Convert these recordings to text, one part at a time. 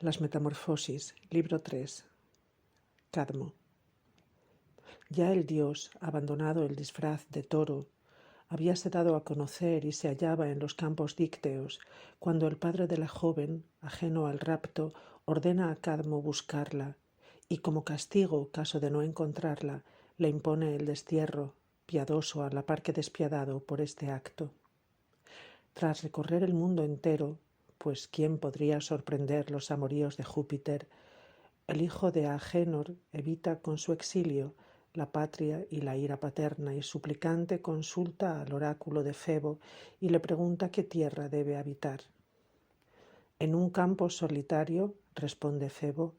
Las Metamorfosis, libro 3. Cadmo. Ya el dios, abandonado el disfraz de toro, habíase dado a conocer y se hallaba en los campos dícteos, cuando el padre de la joven, ajeno al rapto, ordena a Cadmo buscarla, y como castigo, caso de no encontrarla, le impone el destierro, piadoso a la par que despiadado por este acto. Tras recorrer el mundo entero, pues ¿quién podría sorprender los amoríos de Júpiter?, el hijo de Agénor evita con su exilio la patria y la ira paterna, y suplicante consulta al oráculo de Febo y le pregunta qué tierra debe habitar. En un campo solitario, responde Febo,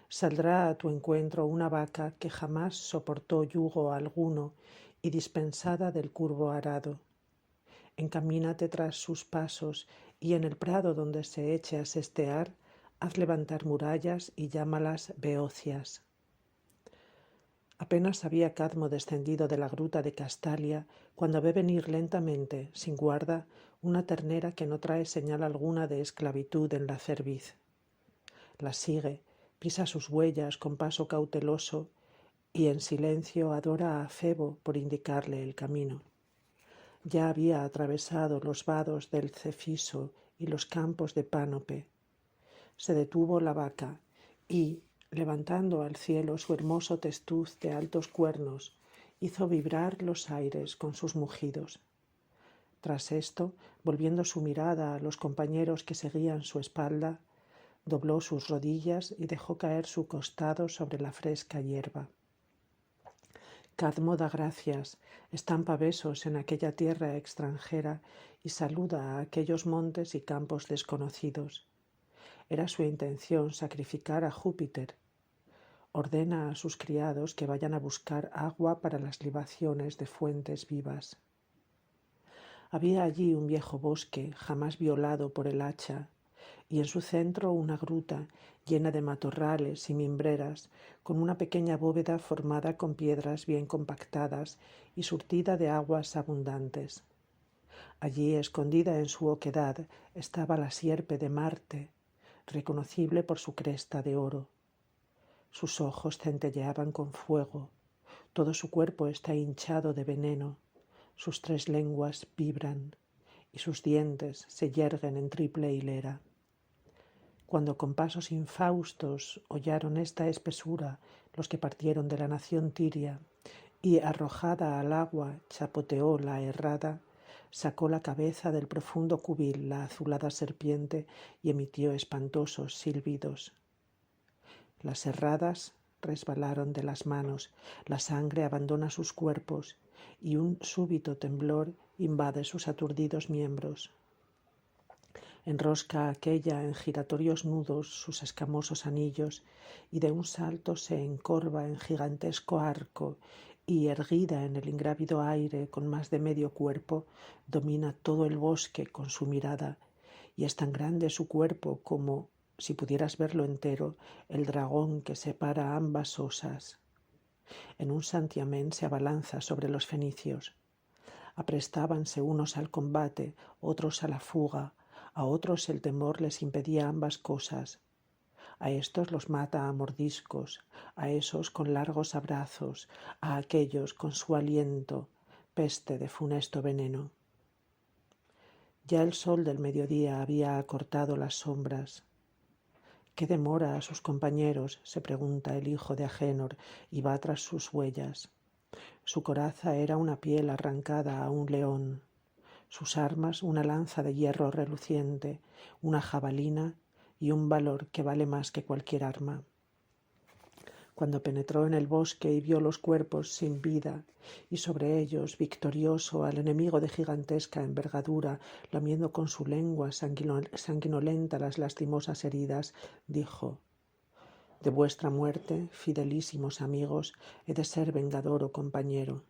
saldrá a tu encuentro una vaca que jamás soportó yugo alguno y dispensada del curvo arado. Encamínate tras sus pasos y en el prado donde se eche a sestear, haz levantar murallas y llámalas Beocias. Apenas había Cadmo descendido de la gruta de Castalia cuando ve venir lentamente, sin guarda, una ternera que no trae señal alguna de esclavitud en la cerviz. La sigue, pisa sus huellas con paso cauteloso y en silencio adora a Febo por indicarle el camino. Ya había atravesado los vados del Cefiso y los campos de Pánope. Se detuvo la vaca y, levantando al cielo su hermoso testuz de altos cuernos, hizo vibrar los aires con sus mugidos. Tras esto, volviendo su mirada a los compañeros que seguían su espalda, dobló sus rodillas y dejó caer su costado sobre la fresca hierba. Cadmo da gracias, estampa besos en aquella tierra extranjera y saluda a aquellos montes y campos desconocidos. Era su intención sacrificar a Júpiter. Ordena a sus criados que vayan a buscar agua para las libaciones de fuentes vivas. Había allí un viejo bosque jamás violado por el hacha, y en su centro una gruta llena de matorrales y mimbreras, con una pequeña bóveda formada con piedras bien compactadas y surtida de aguas abundantes. Allí, escondida en su oquedad, estaba la sierpe de Marte, reconocible por su cresta de oro. Sus ojos centelleaban con fuego, todo su cuerpo está hinchado de veneno, sus 3 lenguas vibran y sus dientes se yerguen en triple hilera. Cuando con pasos infaustos hollaron esta espesura los que partieron de la nación tiria y arrojada al agua chapoteó la errada, sacó la cabeza del profundo cubil la azulada serpiente y emitió espantosos silbidos. Las erradas resbalaron de las manos, la sangre abandona sus cuerpos y un súbito temblor invade sus aturdidos miembros. Enrosca aquella en giratorios nudos sus escamosos anillos y de un salto se encorva en gigantesco arco y, erguida en el ingrávido aire con más de medio cuerpo, domina todo el bosque con su mirada, y es tan grande su cuerpo como, si pudieras verlo entero, el dragón que separa ambas osas. En un santiamén se abalanza sobre los fenicios. Aprestábanse unos al combate, otros a la fuga, a otros el temor les impedía ambas cosas. A estos los mata a mordiscos, a esos con largos abrazos, a aquellos con su aliento, peste de funesto veneno. Ya el sol del mediodía había acortado las sombras. ¿Qué demora a sus compañeros?, se pregunta el hijo de Agénor y va tras sus huellas. Su coraza era una piel arrancada a un león, sus armas una lanza de hierro reluciente, una jabalina y un valor que vale más que cualquier arma. Cuando penetró en el bosque y vio los cuerpos sin vida y sobre ellos, victorioso, al enemigo de gigantesca envergadura, lamiendo con su lengua sanguinolenta las lastimosas heridas, dijo: «De vuestra muerte, fidelísimos amigos, he de ser vengador o compañero».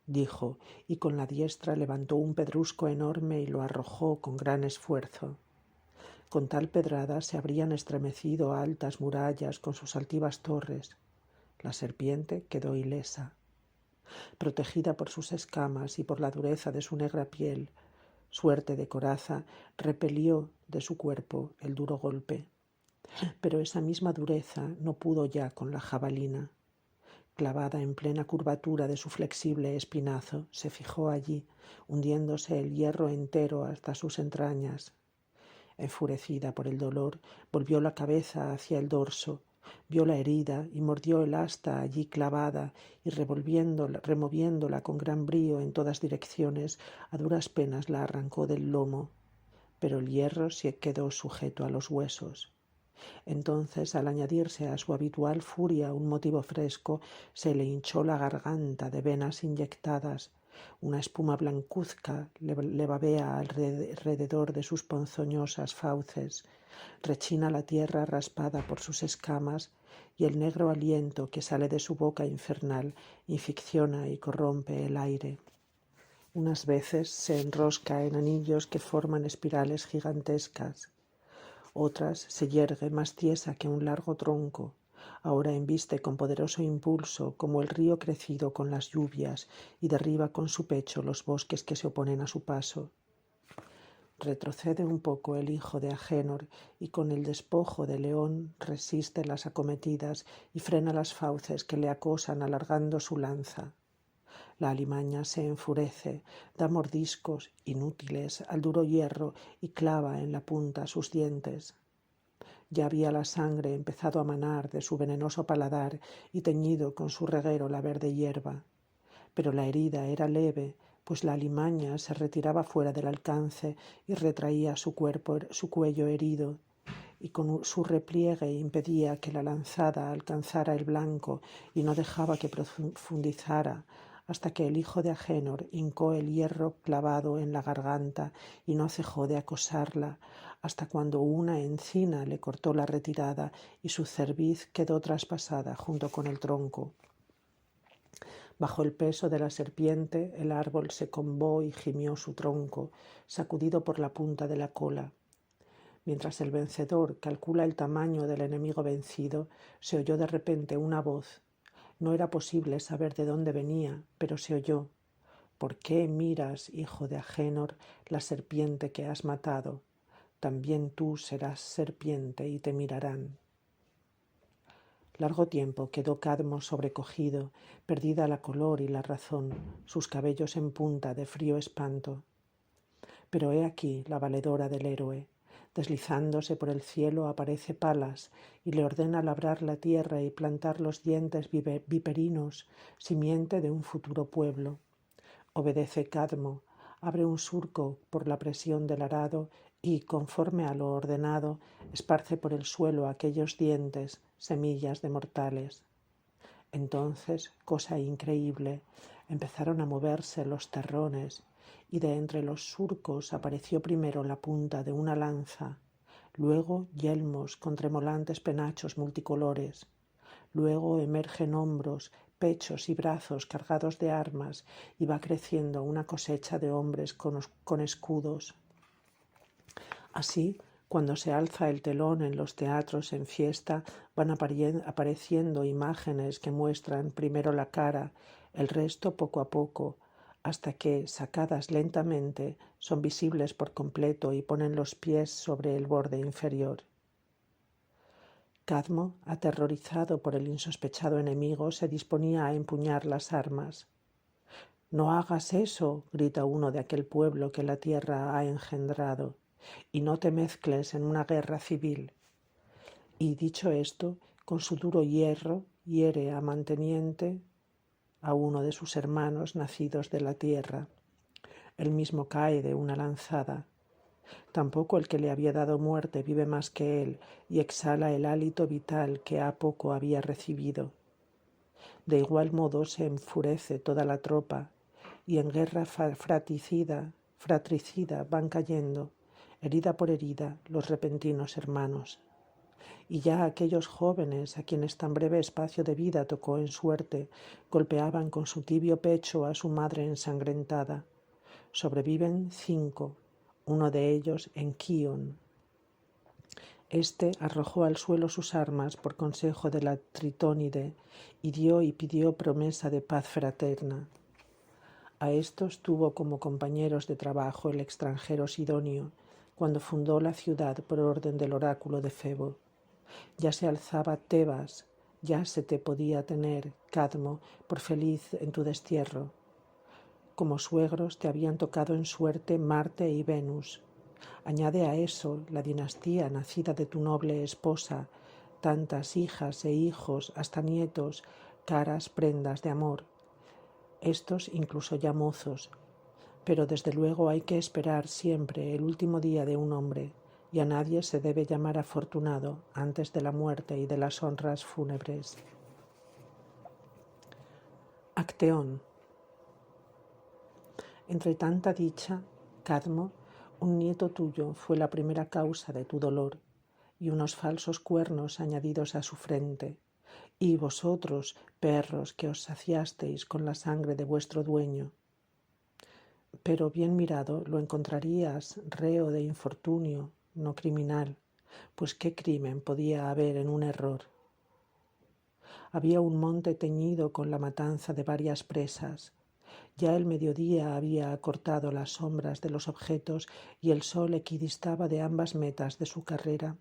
Dijo, y con la diestra levantó un pedrusco enorme y lo arrojó con gran esfuerzo. Con tal pedrada se habrían estremecido altas murallas con sus altivas torres. La serpiente quedó ilesa. Protegida por sus escamas y por la dureza de su negra piel, suerte de coraza, repelió de su cuerpo el duro golpe. Pero esa misma dureza no pudo ya con la jabalina. Clavada en plena curvatura de su flexible espinazo, se fijó allí, hundiéndose el hierro entero hasta sus entrañas. Enfurecida por el dolor, volvió la cabeza hacia el dorso, vio la herida y mordió el asta allí clavada y removiéndola con gran brío en todas direcciones, a duras penas la arrancó del lomo, pero el hierro se quedó sujeto a los huesos. Entonces, al añadirse a su habitual furia un motivo fresco, se le hinchó la garganta de venas inyectadas. Una espuma blancuzca le babea alrededor de sus ponzoñosas fauces. Rechina la tierra raspada por sus escamas y el negro aliento que sale de su boca infernal inficciona y corrompe el aire. Unas veces se enrosca en anillos que forman espirales gigantescas. Otras se yergue más tiesa que un largo tronco. Ahora embiste con poderoso impulso como el río crecido con las lluvias y derriba con su pecho los bosques que se oponen a su paso. Retrocede un poco el hijo de Agénor y con el despojo de león resiste las acometidas y frena las fauces que le acosan alargando su lanza. La alimaña se enfurece, da mordiscos inútiles al duro hierro y clava en la punta sus dientes. Ya había la sangre empezado a manar de su venenoso paladar y teñido con su reguero la verde hierba. Pero la herida era leve, pues la alimaña se retiraba fuera del alcance y retraía su cuello herido, y con su repliegue impedía que la lanzada alcanzara el blanco y no dejaba que profundizara, hasta que el hijo de Agénor hincó el hierro clavado en la garganta y no cejó de acosarla, hasta cuando una encina le cortó la retirada y su cerviz quedó traspasada junto con el tronco. Bajo el peso de la serpiente, el árbol se combó y gimió su tronco, sacudido por la punta de la cola. Mientras el vencedor calcula el tamaño del enemigo vencido, se oyó de repente una voz. No era posible saber de dónde venía, pero se oyó. ¿Por qué miras, hijo de Agénor, la serpiente que has matado? También tú serás serpiente y te mirarán. Largo tiempo quedó Cadmo sobrecogido, perdida la color y la razón, sus cabellos en punta de frío espanto. Pero he aquí la valedora del héroe. Deslizándose por el cielo aparece Palas y le ordena labrar la tierra y plantar los dientes viperinos, simiente de un futuro pueblo. Obedece Cadmo, abre un surco por la presión del arado y, conforme a lo ordenado, esparce por el suelo aquellos dientes, semillas de mortales. Entonces, cosa increíble, empezaron a moverse los terrones, y de entre los surcos apareció primero la punta de una lanza, luego yelmos con tremolantes penachos multicolores, luego emergen hombros, pechos y brazos cargados de armas, y va creciendo una cosecha de hombres con escudos. Así, cuando se alza el telón en los teatros en fiesta, van apareciendo imágenes que muestran primero la cara, el resto poco a poco, hasta que, sacadas lentamente, son visibles por completo y ponen los pies sobre el borde inferior. Cadmo, aterrorizado por el insospechado enemigo, se disponía a empuñar las armas. «No hagas eso», grita uno de aquel pueblo que la tierra ha engendrado, «y no te mezcles en una guerra civil». Y dicho esto, con su duro hierro hiere a manteniente a uno de sus hermanos nacidos de la tierra. Él mismo cae de una lanzada. Tampoco el que le había dado muerte vive más que él y exhala el hálito vital que ha poco había recibido. De igual modo se enfurece toda la tropa y en guerra fratricida van cayendo, herida por herida, los repentinos hermanos. Y ya aquellos jóvenes a quienes tan breve espacio de vida tocó en suerte, golpeaban con su tibio pecho a su madre ensangrentada. Sobreviven 5, uno de ellos Enkion. Este arrojó al suelo sus armas por consejo de la Tritónide y dio y pidió promesa de paz fraterna. A estos tuvo como compañeros de trabajo el extranjero Sidonio, cuando fundó la ciudad por orden del oráculo de Febo. Ya se alzaba Tebas, ya se te podía tener, Cadmo, por feliz en tu destierro. Como suegros te habían tocado en suerte Marte y Venus. Añade a eso la dinastía nacida de tu noble esposa, tantas hijas e hijos, hasta nietos, caras prendas de amor. Estos incluso ya mozos. Pero desde luego hay que esperar siempre el último día de un hombre, y a nadie se debe llamar afortunado antes de la muerte y de las honras fúnebres. Acteón. Entre tanta dicha, Cadmo, un nieto tuyo fue la primera causa de tu dolor, y unos falsos cuernos añadidos a su frente, y vosotros, perros, que os saciasteis con la sangre de vuestro dueño. Pero bien mirado lo encontrarías reo de infortunio, no criminal, pues qué crimen podía haber en un error. Había un monte teñido con la matanza de varias presas. Ya el mediodía había acortado las sombras de los objetos y el sol equidistaba de ambas metas de su carrera,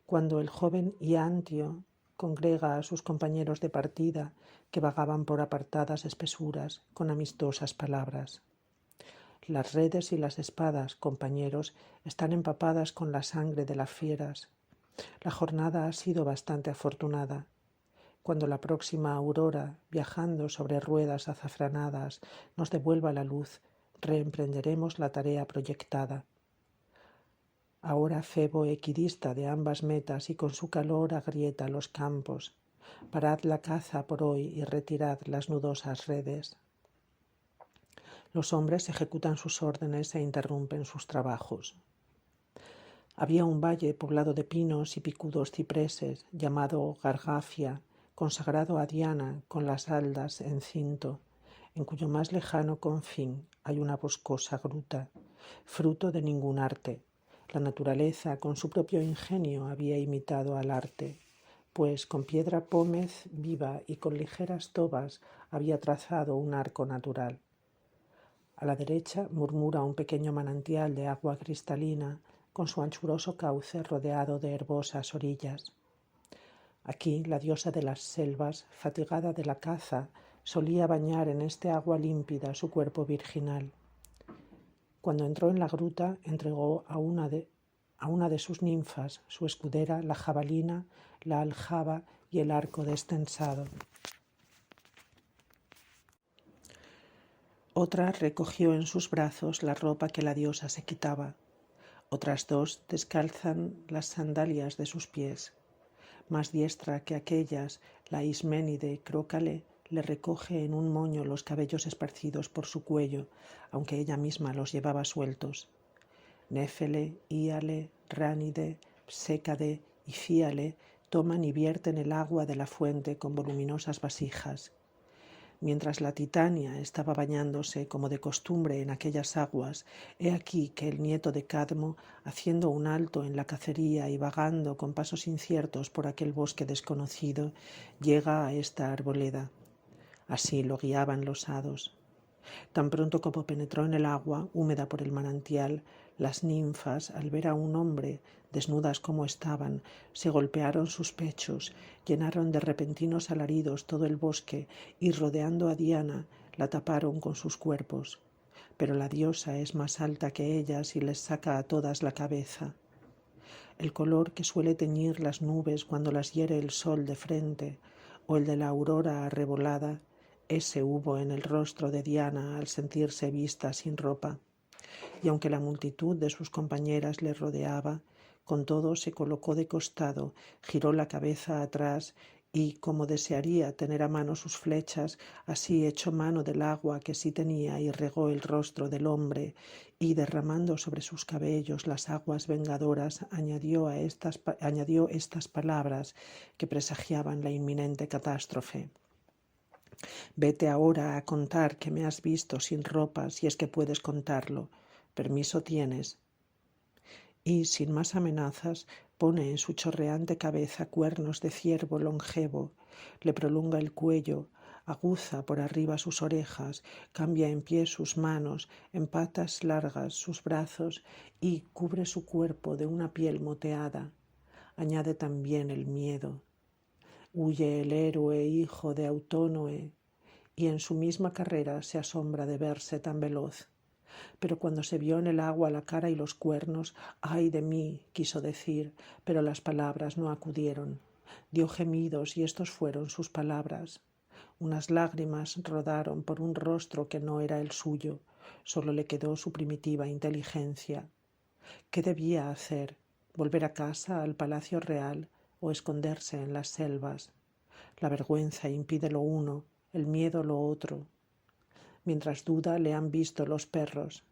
cuando el joven Iantio congrega a sus compañeros de partida que vagaban por apartadas espesuras con amistosas palabras. Las redes y las espadas, compañeros, están empapadas con la sangre de las fieras. La jornada ha sido bastante afortunada. Cuando la próxima aurora, viajando sobre ruedas azafranadas, nos devuelva la luz, reemprenderemos la tarea proyectada. Ahora Febo equidista de ambas metas y con su calor agrieta los campos. Parad la caza por hoy y retirad las nudosas redes. Los hombres ejecutan sus órdenes e interrumpen sus trabajos. Había un valle poblado de pinos y picudos cipreses, llamado Gargafia, consagrado a Diana con las haldas en cinto, en cuyo más lejano confín hay una boscosa gruta, fruto de ningún arte. La naturaleza, con su propio ingenio, había imitado al arte, pues con piedra pómez viva y con ligeras tobas había trazado un arco natural. A la derecha murmura un pequeño manantial de agua cristalina con su anchuroso cauce rodeado de herbosas orillas. Aquí la diosa de las selvas, fatigada de la caza, solía bañar en este agua límpida su cuerpo virginal. Cuando entró en la gruta, entregó a una de sus ninfas, su escudera, la jabalina, la aljaba y el arco destensado. Otra recogió en sus brazos la ropa que la diosa se quitaba. Otras dos descalzan las sandalias de sus pies. Más diestra que aquellas, la Isménide Crócale le recoge en un moño los cabellos esparcidos por su cuello, aunque ella misma los llevaba sueltos. Néfele, Íale, Ránide, Psécade y Fíale toman y vierten el agua de la fuente con voluminosas vasijas. Mientras la Titania estaba bañándose como de costumbre en aquellas aguas, he aquí que el nieto de Cadmo, haciendo un alto en la cacería y vagando con pasos inciertos por aquel bosque desconocido, llega a esta arboleda. Así lo guiaban los hados. Tan pronto como penetró en el agua, húmeda por el manantial, las ninfas, al ver a un hombre, desnudas como estaban, se golpearon sus pechos, llenaron de repentinos alaridos todo el bosque y, rodeando a Diana, la taparon con sus cuerpos. Pero la diosa es más alta que ellas y les saca a todas la cabeza. El color que suele teñir las nubes cuando las hiere el sol de frente, o el de la aurora arrebolada, ese hubo en el rostro de Diana al sentirse vista sin ropa. Y aunque la multitud de sus compañeras le rodeaba, con todo se colocó de costado, giró la cabeza atrás y, como desearía tener a mano sus flechas, así echó mano del agua que sí tenía y regó el rostro del hombre, y derramando sobre sus cabellos las aguas vengadoras, añadió estas palabras que presagiaban la inminente catástrofe. Vete ahora a contar que me has visto sin ropa, si es que puedes contarlo. Permiso tienes. Y, sin más amenazas, pone en su chorreante cabeza cuernos de ciervo longevo, le prolonga el cuello, aguza por arriba sus orejas, cambia en pie sus manos, en patas largas sus brazos y cubre su cuerpo de una piel moteada. añade también el miedo. Huye el héroe hijo de Autónoe, y en su misma carrera se asombra de verse tan veloz. Pero cuando se vio en el agua la cara y los cuernos, ¡ay de mí!, quiso decir, pero las palabras no acudieron. Dio gemidos y estos fueron sus palabras. Unas lágrimas rodaron por un rostro que no era el suyo, solo le quedó su primitiva inteligencia. ¿Qué debía hacer? ¿Volver a casa, al palacio real, o esconderse en las selvas? La vergüenza impide lo uno, el miedo lo otro. Mientras duda le han visto los perros.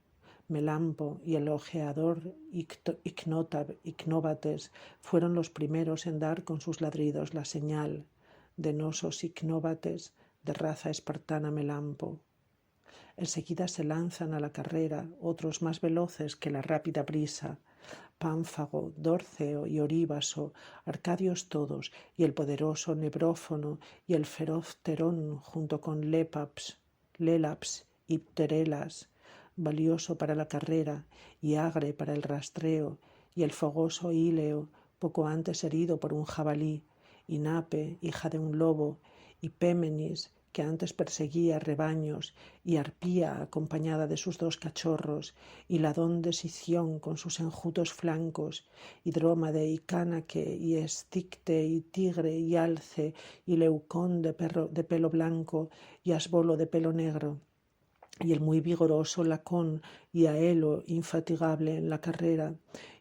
Melampo y el ojeador Icnóbates fueron los primeros en dar con sus ladridos la señal. Denosos Icnóbates, de raza espartana Melampo. Enseguida se lanzan a la carrera otros más veloces que la rápida brisa, Pánfago, Dórceo y Oríbaso, arcadios todos, y el poderoso Nebrófono y el feroz Terón junto con Lélaps y Pterelas, valioso para la carrera y Agre para el rastreo, y el fogoso Íleo, poco antes herido por un jabalí, y Nape, hija de un lobo, y Pémenis, que antes perseguía rebaños, y Arpía acompañada de sus 2 cachorros, y Ladón de Sición con sus enjutos flancos, y Drómade y Cánaque, y Esticte y Tigre y Alce, y Leucón de pelo blanco, y Asbolo de pelo negro, y el muy vigoroso Lacón, y Aelo, infatigable en la carrera,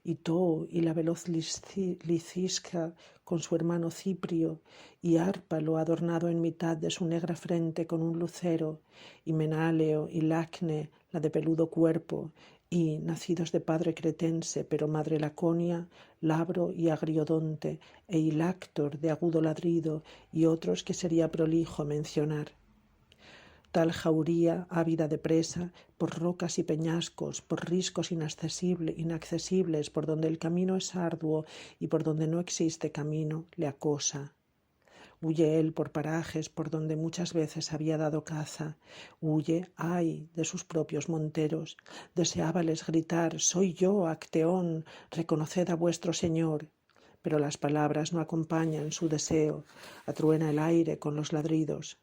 y Too, y la veloz Licisca con su hermano Ciprio, y Árpalo adornado en mitad de su negra frente con un lucero, y Menáleo, y Lacne, la de peludo cuerpo, y, nacidos de padre cretense pero madre laconia, Labro y Agriodonte, e Hiláctor de agudo ladrido, y otros que sería prolijo mencionar. Tal jauría, ávida de presa, por rocas y peñascos, por riscos inaccesibles, por donde el camino es arduo y por donde no existe camino, le acosa. Huye él por parajes por donde muchas veces había dado caza. Huye, ay, de sus propios monteros. Deseábales gritar: «Soy yo, Acteón, reconoced a vuestro señor». Pero las palabras no acompañan su deseo. Atruena el aire con los ladridos.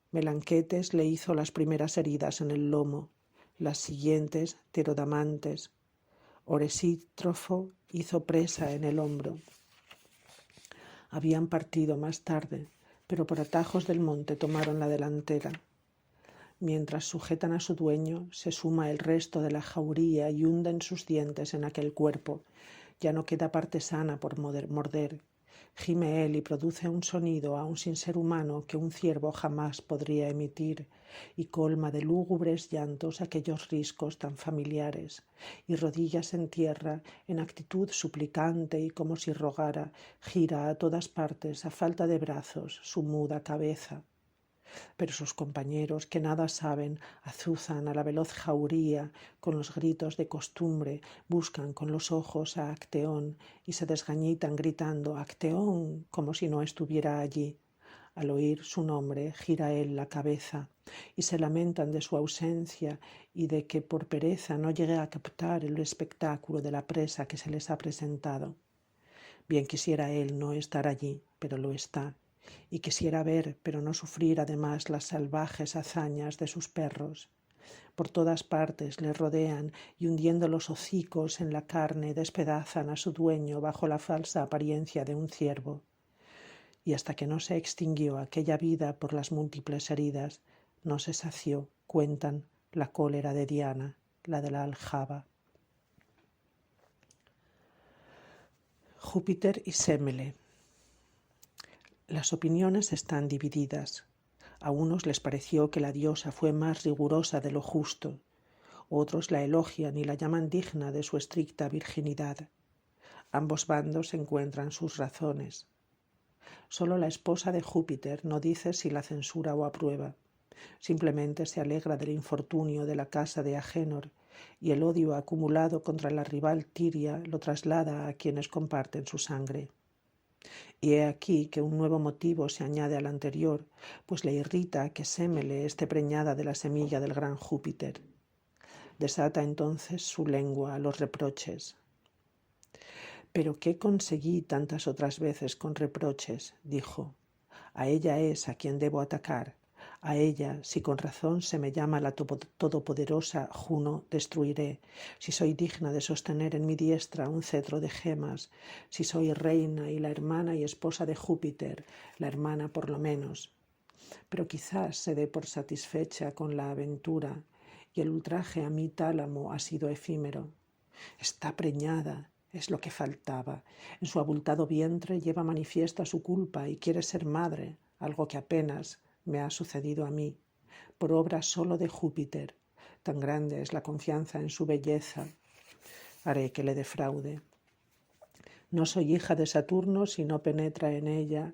Melanquetes le hizo las primeras heridas en el lomo, las siguientes Terodamantes. Oresítrofo hizo presa en el hombro. Habían partido más tarde, pero por atajos del monte tomaron la delantera. Mientras sujetan a su dueño, se suma el resto de la jauría y hunden sus dientes en aquel cuerpo. Ya no queda parte sana por morder. Gime él y produce un sonido aun sin ser humano que un ciervo jamás podría emitir, y colma de lúgubres llantos aquellos riscos tan familiares, y rodillas en tierra, en actitud suplicante y como si rogara, gira a todas partes a falta de brazos su muda cabeza. Pero sus compañeros, que nada saben, azuzan a la veloz jauría con los gritos de costumbre, buscan con los ojos a Acteón y se desgañitan gritando «Acteón», como si no estuviera allí. Al oír su nombre gira él la cabeza y se lamentan de su ausencia y de que por pereza no llegue a captar el espectáculo de la presa que se les ha presentado. Bien quisiera él no estar allí, pero lo está, y quisiera ver, pero no sufrir además las salvajes hazañas de sus perros. Por todas partes le rodean y hundiendo los hocicos en la carne despedazan a su dueño bajo la falsa apariencia de un ciervo. Y hasta que no se extinguió aquella vida por las múltiples heridas, no se sació, cuentan, la cólera de Diana, la de la aljaba. Júpiter y Sémele. Las opiniones están divididas. A unos les pareció que la diosa fue más rigurosa de lo justo. Otros la elogian y la llaman digna de su estricta virginidad. Ambos bandos encuentran sus razones. Solo la esposa de Júpiter no dice si la censura o aprueba. Simplemente se alegra del infortunio de la casa de Agénor y el odio acumulado contra la rival Tiria lo traslada a quienes comparten su sangre. Y he aquí que un nuevo motivo se añade al anterior, pues le irrita que Sémele esté preñada de la semilla del gran Júpiter. Desata entonces su lengua a los reproches. Pero ¿qué conseguí tantas otras veces con reproches? Dijo. A ella es a quien debo atacar. A ella, si con razón se me llama la todopoderosa Juno, destruiré. Si soy digna de sostener en mi diestra un cetro de gemas, si soy reina y la hermana y esposa de Júpiter, la hermana por lo menos. Pero quizás se dé por satisfecha con la aventura y el ultraje a mi tálamo ha sido efímero. Está preñada, es lo que faltaba. En su abultado vientre lleva manifiesta su culpa y quiere ser madre, algo que apenas me ha sucedido a mí, por obra solo de Júpiter. Tan grande es la confianza en su belleza. Haré que le defraude. No soy hija de Saturno si no penetra ella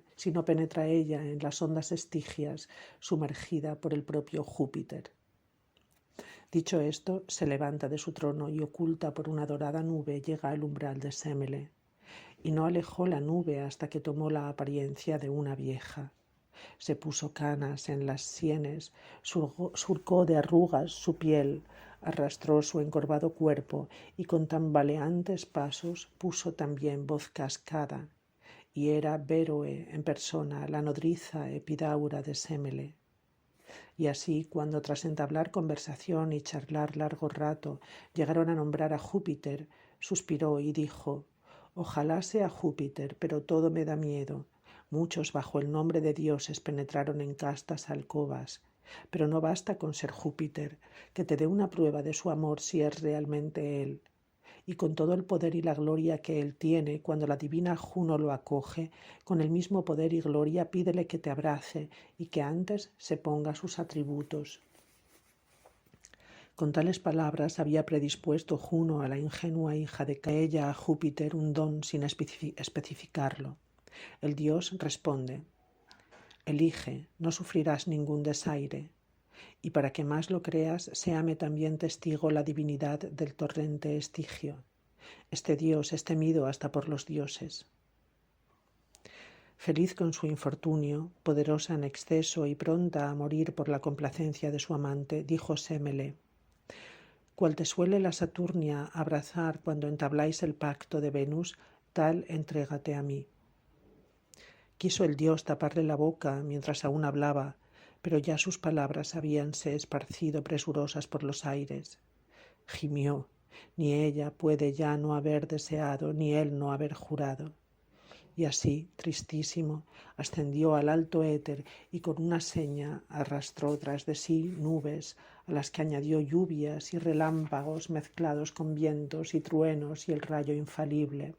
en las hondas Estigias, sumergida por el propio Júpiter. Dicho esto, se levanta de su trono y oculta por una dorada nube llega al umbral de Sémele. Y no alejó la nube hasta que tomó la apariencia de una vieja. Se puso canas en las sienes, surcó de arrugas su piel, arrastró su encorvado cuerpo y con tambaleantes pasos puso también voz cascada. Y era Béroe en persona, la nodriza Epidaura de Sémele. Y así, cuando tras entablar conversación y charlar largo rato, llegaron a nombrar a Júpiter, suspiró y dijo: «Ojalá sea Júpiter, pero todo me da miedo. Muchos bajo el nombre de dioses penetraron en castas alcobas, pero no basta con ser Júpiter, que te dé una prueba de su amor si es realmente él. Y con todo el poder y la gloria que él tiene, cuando la divina Juno lo acoge, con el mismo poder y gloria pídele que te abrace y que antes se ponga sus atributos». Con tales palabras había predispuesto Juno a la ingenua hija de ella a Júpiter un don sin especificarlo. El dios responde: «Elige, no sufrirás ningún desaire». Y para que más lo creas, séame también testigo la divinidad del torrente Estigio. Este dios es temido hasta por los dioses. Feliz con su infortunio, poderosa en exceso y pronta a morir por la complacencia de su amante, dijo Sémele: «Cual te suele la Saturnia abrazar cuando entabláis el pacto de Venus, tal entrégate a mí». Quiso el dios taparle la boca mientras aún hablaba, pero ya sus palabras habíanse esparcido presurosas por los aires. Gimió: «Ni ella puede ya no haber deseado, ni él no haber jurado». Y así, tristísimo, ascendió al alto éter y con una seña arrastró tras de sí nubes, a las que añadió lluvias y relámpagos mezclados con vientos y truenos y el rayo infalible.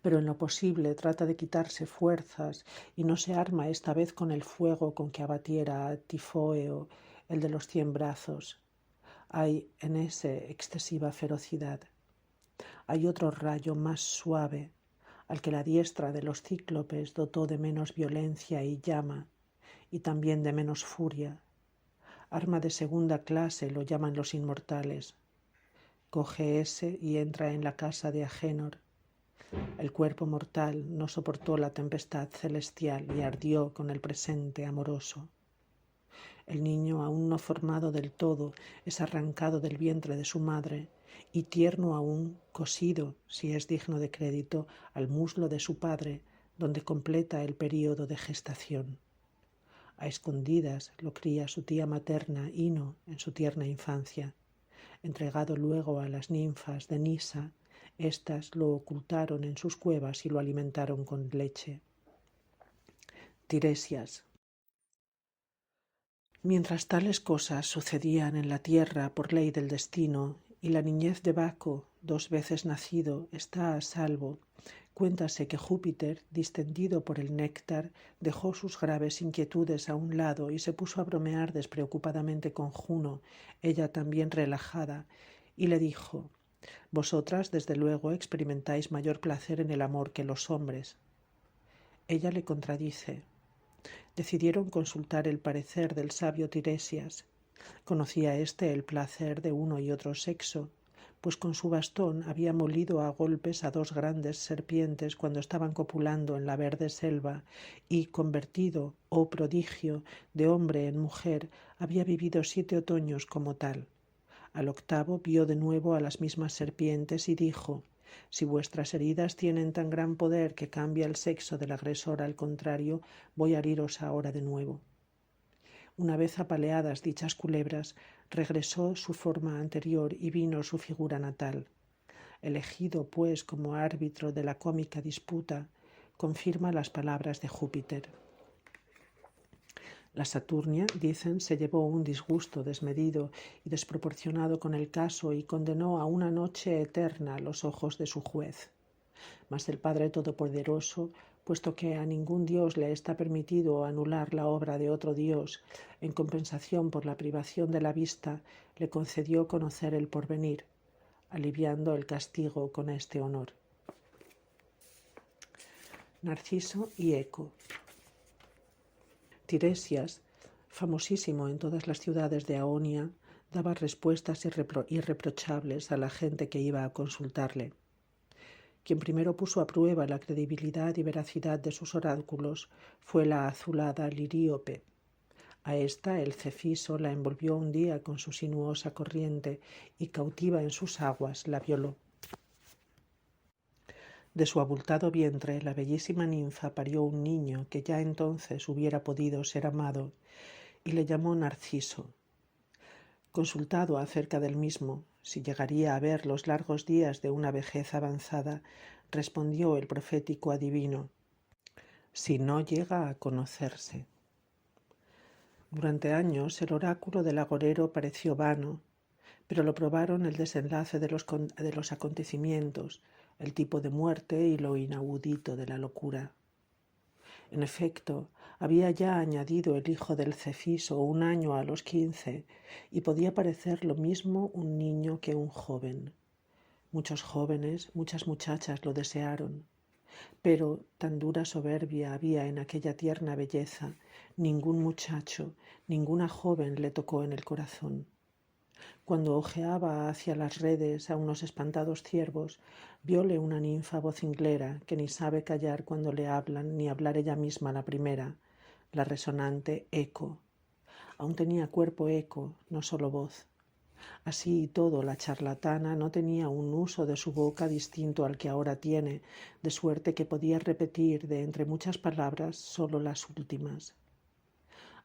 Pero en lo posible trata de quitarse fuerzas y no se arma esta vez con el fuego con que abatiera a Tifóeo, el de los 100 brazos. Hay en ese excesiva ferocidad. Hay otro rayo más suave, al que la diestra de los cíclopes dotó de menos violencia y llama, y también de menos furia. Arma de segunda clase lo llaman los inmortales. Coge ese y entra en la casa de Agénor. El cuerpo mortal no soportó la tempestad celestial y ardió con el presente amoroso. El niño, aún no formado del todo, es arrancado del vientre de su madre y tierno aún, cosido, si es digno de crédito, al muslo de su padre, donde completa el período de gestación. A escondidas lo cría su tía materna, Ino, en su tierna infancia. Entregado luego a las ninfas de Nisa, éstas lo ocultaron en sus cuevas y lo alimentaron con leche. Tiresias. Mientras tales cosas sucedían en la tierra por ley del destino, y la niñez de Baco, 2 veces nacido, está a salvo, cuéntase que Júpiter, distendido por el néctar, dejó sus graves inquietudes a un lado y se puso a bromear despreocupadamente con Juno, ella también relajada, y le dijo: «Vosotras, desde luego, experimentáis mayor placer en el amor que los hombres». Ella le contradice: «Decidieron consultar el parecer del sabio Tiresias. Conocía éste el placer de uno y otro sexo, pues con su bastón había molido a golpes a 2 grandes serpientes cuando estaban copulando en la verde selva y, convertido, oh prodigio, de hombre en mujer, había vivido 7 otoños como tal. Al 8º vio de nuevo a las mismas serpientes y dijo: Si vuestras heridas tienen tan gran poder que cambia el sexo del agresor al contrario, voy a heriros ahora de nuevo. Una vez apaleadas dichas culebras, regresó su forma anterior y vino su figura natal. Elegido, pues, como árbitro de la cómica disputa, confirma las palabras de Júpiter. La Saturnia, dicen, se llevó un disgusto desmedido y desproporcionado con el caso y condenó a una noche eterna a los ojos de su juez. Mas el Padre Todopoderoso, puesto que a ningún dios le está permitido anular la obra de otro dios, en compensación por la privación de la vista, le concedió conocer el porvenir, aliviando el castigo con este honor. Narciso y Eco. Tiresias, famosísimo en todas las ciudades de Aonia, daba respuestas irreprochables a la gente que iba a consultarle. Quien primero puso a prueba la credibilidad y veracidad de sus oráculos fue la azulada Liríope. A esta el Cefiso la envolvió un día con su sinuosa corriente y cautiva en sus aguas la violó. De su abultado vientre la bellísima ninfa parió un niño que ya entonces hubiera podido ser amado y le llamó Narciso. Consultado acerca del mismo, si llegaría a ver los largos días de una vejez avanzada, respondió el profético adivino: si no llega a conocerse. Durante años el oráculo del agorero pareció vano, pero lo probaron el desenlace de los acontecimientos, el tipo de muerte y lo inaudito de la locura. En efecto, había ya añadido el hijo del Cefiso 1 año a los 15 y podía parecer lo mismo un niño que un joven. Muchos jóvenes, muchas muchachas lo desearon, pero tan dura soberbia había en aquella tierna belleza, ningún muchacho, ninguna joven le tocó en el corazón. Cuando ojeaba hacia las redes a unos espantados ciervos, vióle una ninfa vocinglera que ni sabe callar cuando le hablan ni hablar ella misma la primera, la resonante Eco. Aún tenía cuerpo Eco, no solo voz. Así y todo, la charlatana no tenía un uso de su boca distinto al que ahora tiene, de suerte que podía repetir de entre muchas palabras solo las últimas.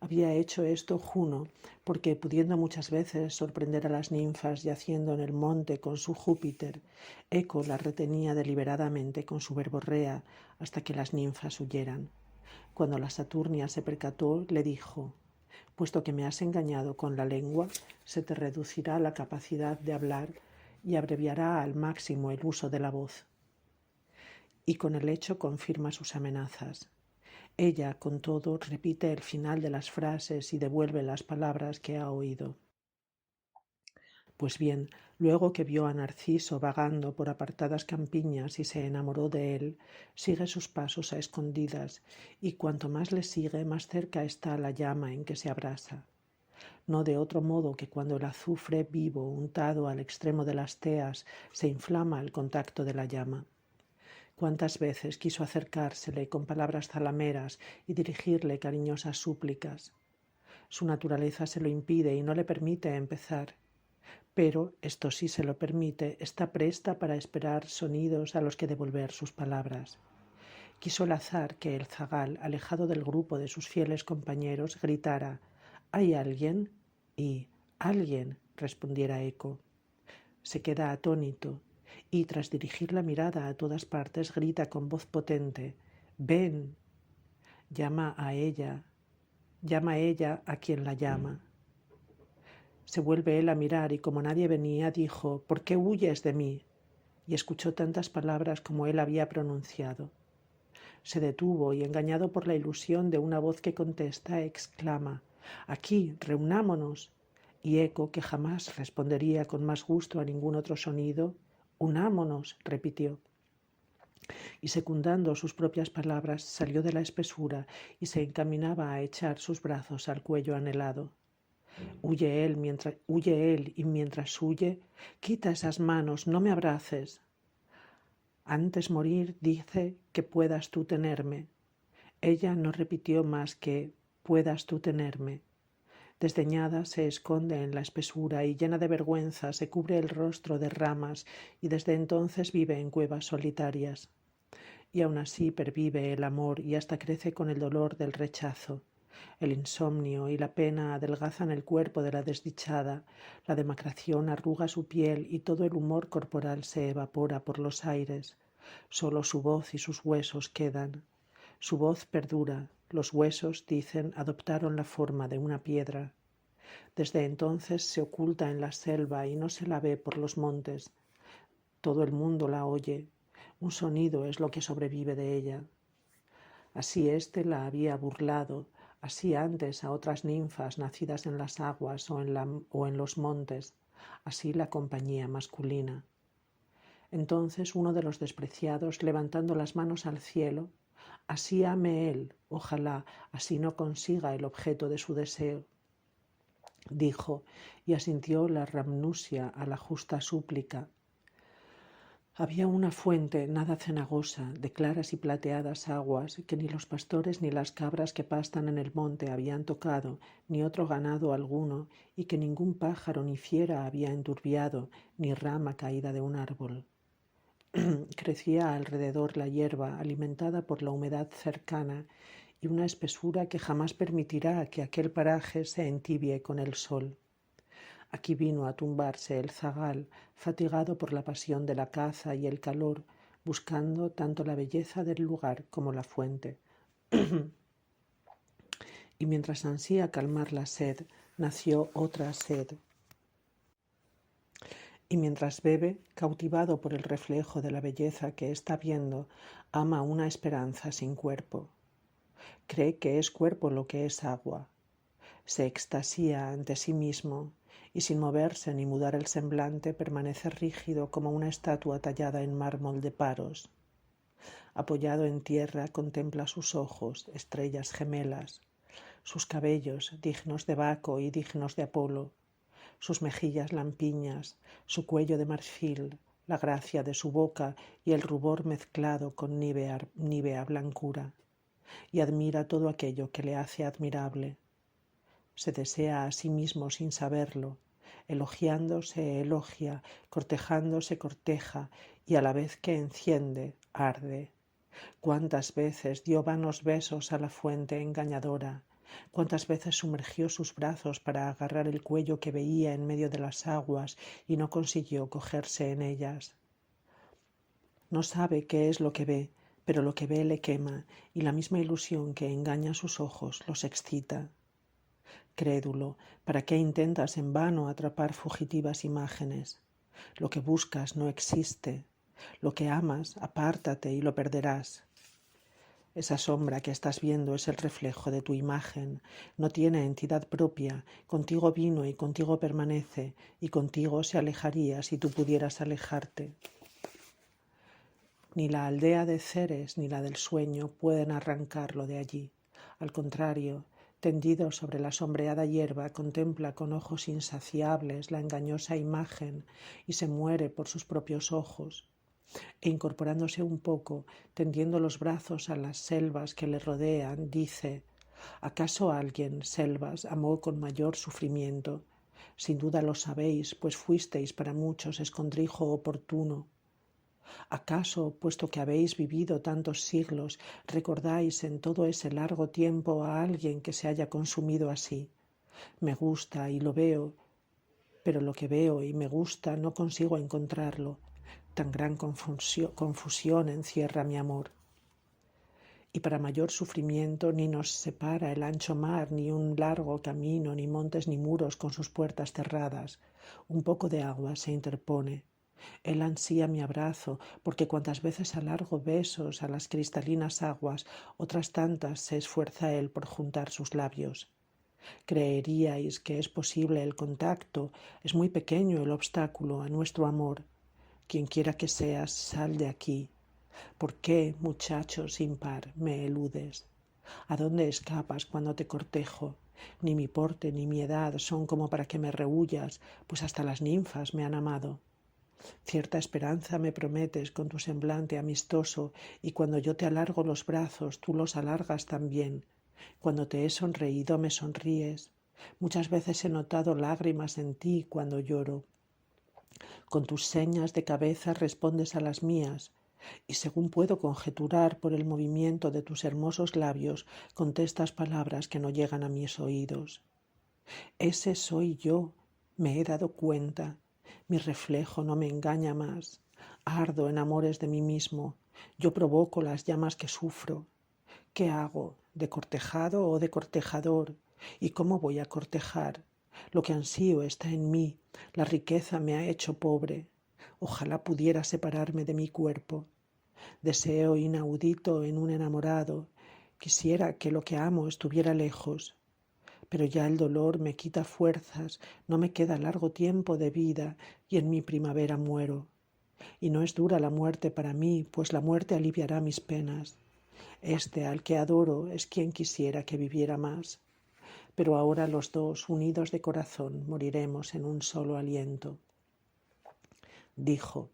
Había hecho esto Juno, porque, pudiendo muchas veces sorprender a las ninfas yaciendo en el monte con su Júpiter, Eco las retenía deliberadamente con su verborrea hasta que las ninfas huyeran. Cuando la Saturnia se percató, le dijo: puesto que me has engañado con la lengua, se te reducirá la capacidad de hablar y abreviará al máximo el uso de la voz. Y con el hecho confirma sus amenazas. Ella, con todo, repite el final de las frases y devuelve las palabras que ha oído. Pues bien, luego que vio a Narciso vagando por apartadas campiñas y se enamoró de él, sigue sus pasos a escondidas, y cuanto más le sigue, más cerca está la llama en que se abrasa. No de otro modo que cuando el azufre vivo untado al extremo de las teas se inflama al contacto de la llama. Cuántas veces quiso acercársele con palabras zalameras y dirigirle cariñosas súplicas. Su naturaleza se lo impide y no le permite empezar. Pero, esto sí se lo permite, está presta para esperar sonidos a los que devolver sus palabras. Quiso el azar que el zagal, alejado del grupo de sus fieles compañeros, gritara: ¿hay alguien? Y «¿alguien?», respondiera Eco. Se queda atónito y, tras dirigir la mirada a todas partes, grita con voz potente: «¡Ven!». Llama ella a quien la llama. Se vuelve él a mirar y, como nadie venía, dijo: «¿Por qué huyes de mí?». Y escuchó tantas palabras como él había pronunciado. Se detuvo y, engañado por la ilusión de una voz que contesta, exclama: «Aquí, reunámonos». Y Eco, que jamás respondería con más gusto a ningún otro sonido: «Unámonos», repitió. Y, secundando sus propias palabras, salió de la espesura y se encaminaba a echar sus brazos al cuello anhelado. Huye él y mientras huye: «Quita esas manos, no me abraces». Antes morir dice que puedas tú tenerme. Ella no repitió más que «puedas tú tenerme». Desdeñada se esconde en la espesura y llena de vergüenza se cubre el rostro de ramas y desde entonces vive en cuevas solitarias. Y aún así pervive el amor y hasta crece con el dolor del rechazo. El insomnio y la pena adelgazan el cuerpo de la desdichada, la demacración arruga su piel y todo el humor corporal se evapora por los aires. Solo su voz y sus huesos quedan. Su voz perdura, los huesos, dicen, adoptaron la forma de una piedra. Desde entonces se oculta en la selva y no se la ve por los montes. Todo el mundo la oye. Un sonido es lo que sobrevive de ella. Así éste la había burlado, así antes a otras ninfas nacidas en las aguas o en los montes, así la compañía masculina. Entonces uno de los despreciados, levantando las manos al cielo, así ame él, ojalá, así no consiga el objeto de su deseo, dijo, y asintió la Ramnusia a la justa súplica. Había una fuente nada cenagosa, de claras y plateadas aguas, que ni los pastores ni las cabras que pastan en el monte habían tocado, ni otro ganado alguno, y que ningún pájaro ni fiera había enturbiado, ni rama caída de un árbol. Crecía alrededor la hierba, alimentada por la humedad cercana, y una espesura que jamás permitirá que aquel paraje se entibie con el sol. Aquí vino a tumbarse el zagal, fatigado por la pasión de la caza y el calor, buscando tanto la belleza del lugar como la fuente. Y mientras ansía calmar la sed, nació otra sed. Y mientras bebe, cautivado por el reflejo de la belleza que está viendo, ama una esperanza sin cuerpo. Cree que es cuerpo lo que es agua. Se extasía ante sí mismo y sin moverse ni mudar el semblante permanece rígido como una estatua tallada en mármol de Paros. Apoyado en tierra contempla sus ojos, estrellas gemelas, sus cabellos dignos de Baco y dignos de Apolo, sus mejillas lampiñas, su cuello de marfil, la gracia de su boca y el rubor mezclado con nívea blancura, y admira todo aquello que le hace admirable. Se desea a sí mismo sin saberlo, elogiando se elogia, cortejando se corteja, y a la vez que enciende, arde. Cuántas veces dio vanos besos a la fuente engañadora, cuántas veces sumergió sus brazos para agarrar el cuello que veía en medio de las aguas y no consiguió cogerse en ellas. No sabe qué es lo que ve, pero lo que ve le quema, y la misma ilusión que engaña sus ojos los excita. Crédulo, ¿para qué intentas en vano atrapar fugitivas imágenes? Lo que buscas no existe. Lo que amas, apártate y lo perderás. Esa sombra que estás viendo es el reflejo de tu imagen. No tiene entidad propia. Contigo vino y contigo permanece, y contigo se alejaría si tú pudieras alejarte. Ni la aldea de Ceres ni la del sueño pueden arrancarlo de allí. Al contrario, tendido sobre la sombreada hierba, contempla con ojos insaciables la engañosa imagen y se muere por sus propios ojos. E incorporándose un poco, tendiendo los brazos a las selvas que le rodean, dice: ¿acaso alguien, selvas, amó con mayor sufrimiento? Sin duda lo sabéis, pues fuisteis para muchos escondrijo oportuno. ¿Acaso, puesto que habéis vivido tantos siglos, recordáis en todo ese largo tiempo a alguien que se haya consumido así? Me gusta y lo veo, pero lo que veo y me gusta no consigo encontrarlo. Tan gran confusión encierra mi amor. Y para mayor sufrimiento ni nos separa el ancho mar, ni un largo camino, ni montes ni muros con sus puertas cerradas. Un poco de agua se interpone. Él ansía mi abrazo, porque cuantas veces alargo besos a las cristalinas aguas, otras tantas se esfuerza él por juntar sus labios. Creeríais que es posible el contacto, es muy pequeño el obstáculo a nuestro amor. Quienquiera que seas, sal de aquí. ¿Por qué, muchacho sin par, me eludes? ¿A dónde escapas cuando te cortejo? Ni mi porte ni mi edad son como para que me rehuyas, pues hasta las ninfas me han amado. Cierta esperanza me prometes con tu semblante amistoso, y cuando yo te alargo los brazos, tú los alargas también. Cuando te he sonreído, me sonríes. Muchas veces he notado lágrimas en ti cuando lloro. Con tus señas de cabeza respondes a las mías, y según puedo conjeturar por el movimiento de tus hermosos labios, contestas palabras que no llegan a mis oídos. Ese soy yo, me he dado cuenta. Mi reflejo no me engaña más. Ardo en amores de mí mismo. Yo provoco las llamas que sufro. ¿Qué hago? ¿De cortejado o de cortejador? ¿Y cómo voy a cortejar? Lo que ansío está en mí. La riqueza me ha hecho pobre. Ojalá pudiera separarme de mi cuerpo. Deseo inaudito en un enamorado. Quisiera que lo que amo estuviera lejos. Pero ya el dolor me quita fuerzas, no me queda largo tiempo de vida y en mi primavera muero. Y no es dura la muerte para mí, pues la muerte aliviará mis penas. Este al que adoro es quien quisiera que viviera más. Pero ahora los dos, unidos de corazón, moriremos en un solo aliento. Dijo,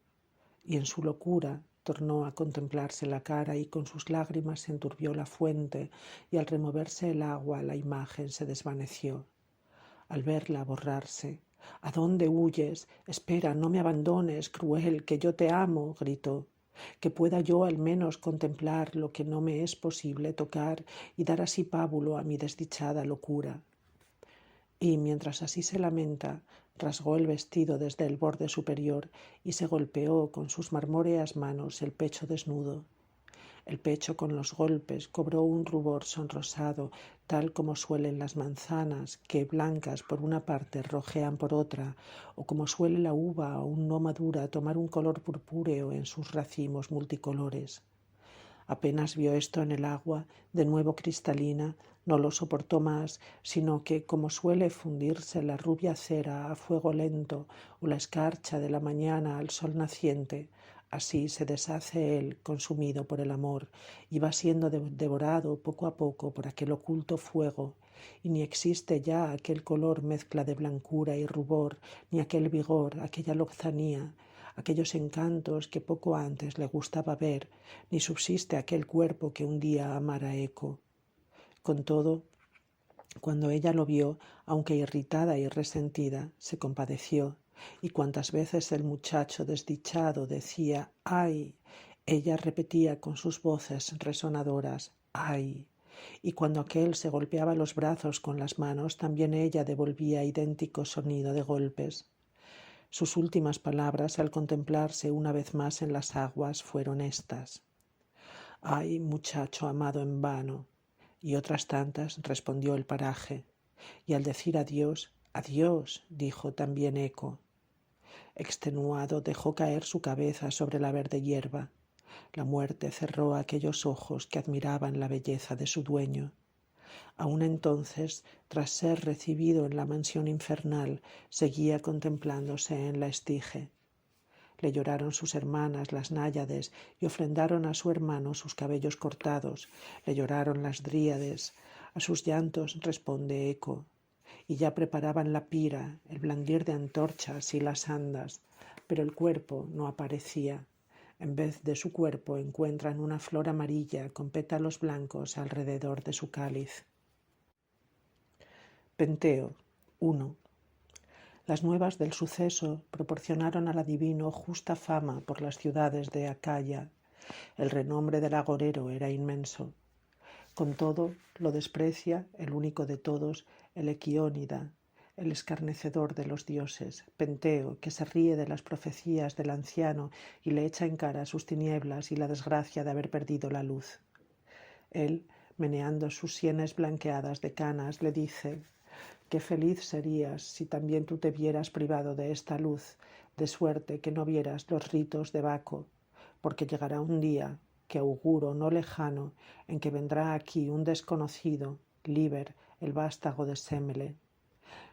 y en su locura tornó a contemplarse la cara y con sus lágrimas se enturbió la fuente y al removerse el agua la imagen se desvaneció. Al verla borrarse, ¿a dónde huyes? Espera, no me abandones, cruel, que yo te amo, gritó. Que pueda yo al menos contemplar lo que no me es posible tocar y dar así pábulo a mi desdichada locura. Y mientras así se lamenta, rasgó el vestido desde el borde superior y se golpeó con sus marmóreas manos el pecho desnudo. El pecho con los golpes cobró un rubor sonrosado, tal como suelen las manzanas, que blancas por una parte rojean por otra, o como suele la uva aún no madura tomar un color purpúreo en sus racimos multicolores. Apenas vio esto en el agua, de nuevo cristalina, no lo soportó más, sino que, como suele fundirse la rubia cera a fuego lento o la escarcha de la mañana al sol naciente, así se deshace él, consumido por el amor, y va siendo devorado poco a poco por aquel oculto fuego, y ni existe ya aquel color mezcla de blancura y rubor, ni aquel vigor, aquella lozanía, aquellos encantos que poco antes le gustaba ver, ni subsiste aquel cuerpo que un día amara Eco. Con todo, cuando ella lo vio, aunque irritada y resentida, se compadeció, y cuantas veces el muchacho desdichado decía «¡ay!», ella repetía con sus voces resonadoras «¡ay!», y cuando aquél se golpeaba los brazos con las manos, también ella devolvía idéntico sonido de golpes. Sus últimas palabras, al contemplarse una vez más en las aguas, fueron estas: «Ay, muchacho amado en vano», y otras tantas respondió el paraje, y al decir adiós, «adiós», dijo también Eco. Extenuado dejó caer su cabeza sobre la verde hierba. La muerte cerró aquellos ojos que admiraban la belleza de su dueño. Aún entonces, tras ser recibido en la mansión infernal, seguía contemplándose en la estige. Le lloraron sus hermanas, las náyades, y ofrendaron a su hermano sus cabellos cortados. Le lloraron las dríades. A sus llantos responde Eco. Y ya preparaban la pira, el blandir de antorchas y las andas, pero el cuerpo no aparecía. En vez de su cuerpo encuentran una flor amarilla con pétalos blancos alrededor de su cáliz. Penteo 1. Las nuevas del suceso proporcionaron al adivino justa fama por las ciudades de Acaya. El renombre del agorero era inmenso. Con todo, lo desprecia el único de todos, el Equiónida, el escarnecedor de los dioses, Penteo, que se ríe de las profecías del anciano y le echa en cara sus tinieblas y la desgracia de haber perdido la luz. Él, meneando sus sienes blanqueadas de canas, le dice: «Qué feliz serías si también tú te vieras privado de esta luz, de suerte que no vieras los ritos de Baco, porque llegará un día, que auguro no lejano, en que vendrá aquí un desconocido, Liber, el vástago de Semele.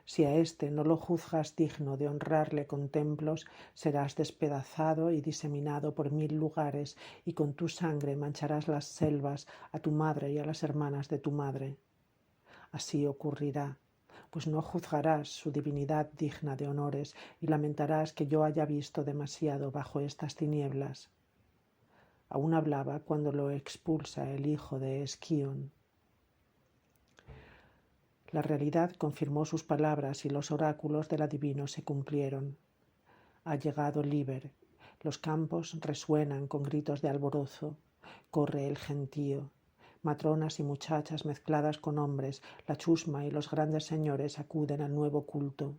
Si a éste no lo juzgas digno de honrarle con templos, serás despedazado y diseminado por 1000 lugares, y con tu sangre mancharás las selvas a tu madre y a las hermanas de tu madre. Así ocurrirá, pues no juzgarás su divinidad digna de honores y lamentarás que yo haya visto demasiado bajo estas tinieblas». Aún hablaba cuando lo expulsa el hijo de Esquión. La realidad confirmó sus palabras y los oráculos del adivino se cumplieron. Ha llegado Liber. Los campos resuenan con gritos de alborozo. Corre el gentío. Matronas y muchachas mezcladas con hombres, la chusma y los grandes señores acuden al nuevo culto.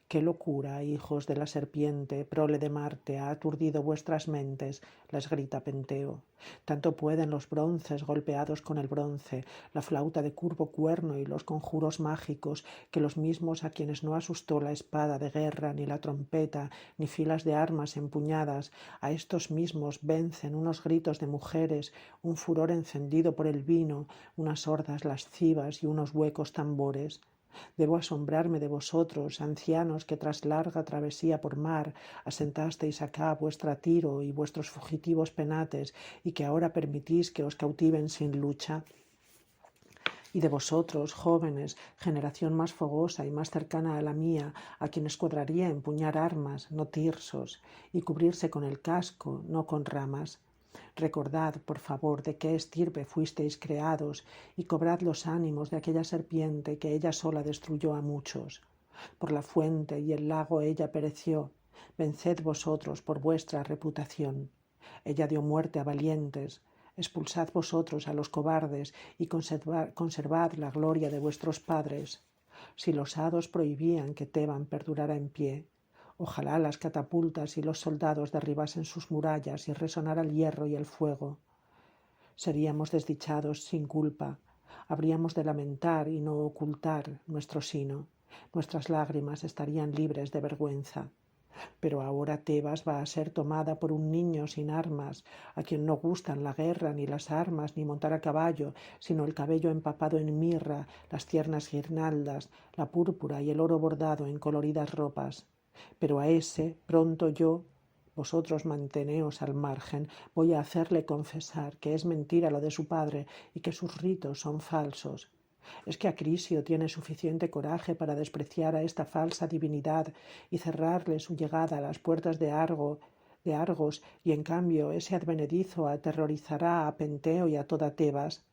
¡Qué locura, hijos de la serpiente, prole de Marte, ha aturdido vuestras mentes! Les grita Penteo. Tanto pueden los bronces golpeados con el bronce, la flauta de curvo cuerno y los conjuros mágicos, que los mismos a quienes no asustó la espada de guerra, ni la trompeta, ni filas de armas empuñadas, a estos mismos vencen unos gritos de mujeres, un furor encendido por el vino, unas hordas lascivas y unos huecos tambores. Debo asombrarme de vosotros, ancianos que tras larga travesía por mar asentasteis acá vuestra Tiro y vuestros fugitivos penates, y que ahora permitís que os cautiven sin lucha. Y de vosotros, jóvenes, generación más fogosa y más cercana a la mía, a quienes cuadraría empuñar armas, no tirsos, y cubrirse con el casco, no con ramas. Recordad, por favor, de qué estirpe fuisteis creados, y cobrad los ánimos de aquella serpiente que ella sola destruyó a muchos. Por la fuente y el lago ella pereció. Venced vosotros por vuestra reputación. Ella dio muerte a valientes. Expulsad vosotros a los cobardes y conservad la gloria de vuestros padres. Si los hados prohibían que Teban perdurara en pie, ojalá las catapultas y los soldados derribasen sus murallas y resonara el hierro y el fuego. Seríamos desdichados sin culpa. Habríamos de lamentar y no ocultar nuestro sino. Nuestras lágrimas estarían libres de vergüenza. Pero ahora Tebas va a ser tomada por un niño sin armas, a quien no gustan la guerra, ni las armas, ni montar a caballo, sino el cabello empapado en mirra, las tiernas guirnaldas, la púrpura y el oro bordado en coloridas ropas. Pero a ese, pronto yo, vosotros manteneos al margen, voy a hacerle confesar que es mentira lo de su padre y que sus ritos son falsos. ¿Es que Acrisio tiene suficiente coraje para despreciar a esta falsa divinidad y cerrarle su llegada a las puertas de Argos, y en cambio ese advenedizo aterrorizará a Penteo y a toda Tebas?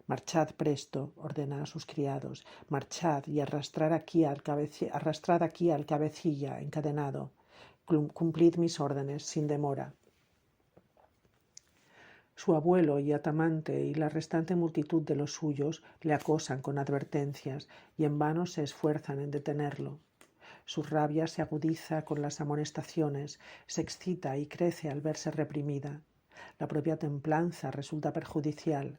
Marchad presto, ordena a sus criados, marchad y arrastrad aquí al cabecilla encadenado. Cumplid mis órdenes sin demora. Su abuelo y Atamante y la restante multitud de los suyos le acosan con advertencias y en vano se esfuerzan en detenerlo. Su rabia se agudiza con las amonestaciones, se excita y crece al verse reprimida. La propia templanza resulta perjudicial.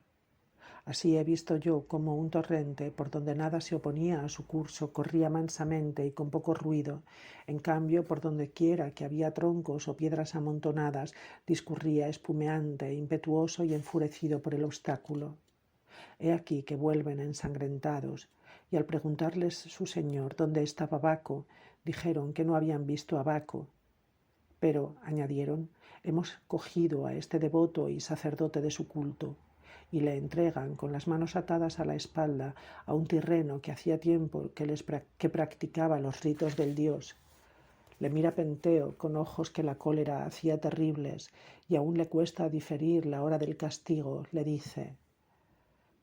Así he visto yo como un torrente por donde nada se oponía a su curso corría mansamente y con poco ruido. En cambio, por donde quiera que había troncos o piedras amontonadas, discurría espumeante, impetuoso y enfurecido por el obstáculo. He aquí que vuelven ensangrentados, y al preguntarles su señor dónde estaba Baco, dijeron que no habían visto a Baco. Pero, añadieron, hemos cogido a este devoto y sacerdote de su culto, y le entregan con las manos atadas a la espalda a un tirreno que hacía tiempo que practicaba los ritos del dios. Le mira Penteo con ojos que la cólera hacía terribles, y aún le cuesta diferir la hora del castigo. Le dice: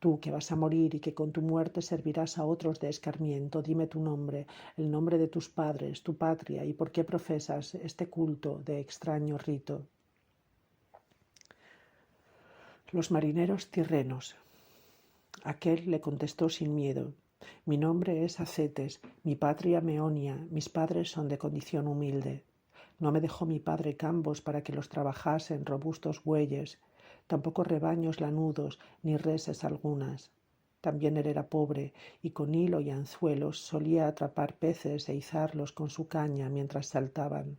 tú que vas a morir y que con tu muerte servirás a otros de escarmiento, dime tu nombre, el nombre de tus padres, tu patria, y por qué profesas este culto de extraño rito. Los marineros tirrenos. Aquel le contestó sin miedo: mi nombre es Acetes, mi patria Meonia, mis padres son de condición humilde. No me dejó mi padre campos para que los trabajasen robustos bueyes, tampoco rebaños lanudos, ni reses algunas. También él era pobre, y con hilo y anzuelos solía atrapar peces e izarlos con su caña mientras saltaban.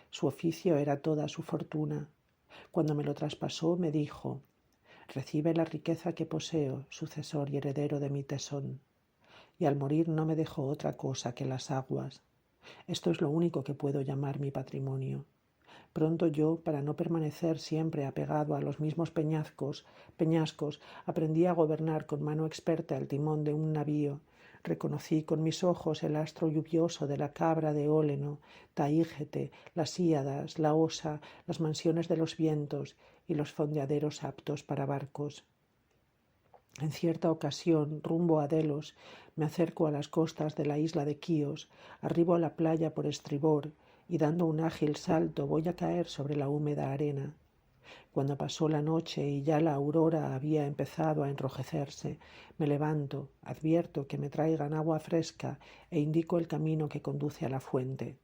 Su oficio era toda su fortuna. Cuando me lo traspasó, me dijo: recibe la riqueza que poseo, sucesor y heredero de mi tesón. Y al morir no me dejó otra cosa que las aguas. Esto es lo único que puedo llamar mi patrimonio. Pronto yo, para no permanecer siempre apegado a los mismos peñascos, aprendí a gobernar con mano experta el timón de un navío. Reconocí con mis ojos el astro lluvioso de la cabra de Óleno, Taígete, las Híadas, la Osa, las mansiones de los vientos y los fondeaderos aptos para barcos. En cierta ocasión, rumbo a Delos, me acerco a las costas de la isla de Quíos, arribo a la playa por estribor y dando un ágil salto voy a caer sobre la húmeda arena. Cuando pasó la noche y ya la aurora había empezado a enrojecerse, me levanto, advierto que me traigan agua fresca e indico el camino que conduce a la fuente.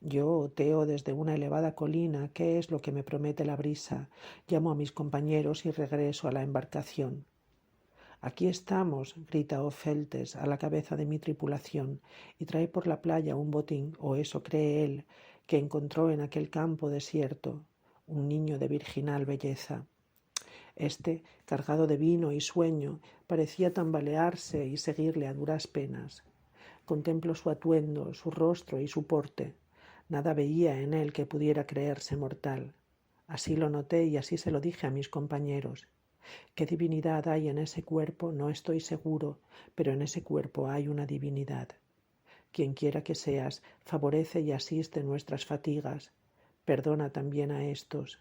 Yo oteo desde una elevada colina qué es lo que me promete la brisa, llamo a mis compañeros y regreso a la embarcación. «Aquí estamos», grita Ofeltes a la cabeza de mi tripulación, y trae por la playa un botín, o eso cree él, que encontró en aquel campo desierto, un niño de virginal belleza. Este, cargado de vino y sueño, parecía tambalearse y seguirle a duras penas. Contemplo su atuendo, su rostro y su porte. Nada veía en él que pudiera creerse mortal. Así lo noté y así se lo dije a mis compañeros. ¿Qué divinidad hay en ese cuerpo? No estoy seguro, pero en ese cuerpo hay una divinidad. Quien quiera que seas, favorece y asiste nuestras fatigas. Perdona también a estos.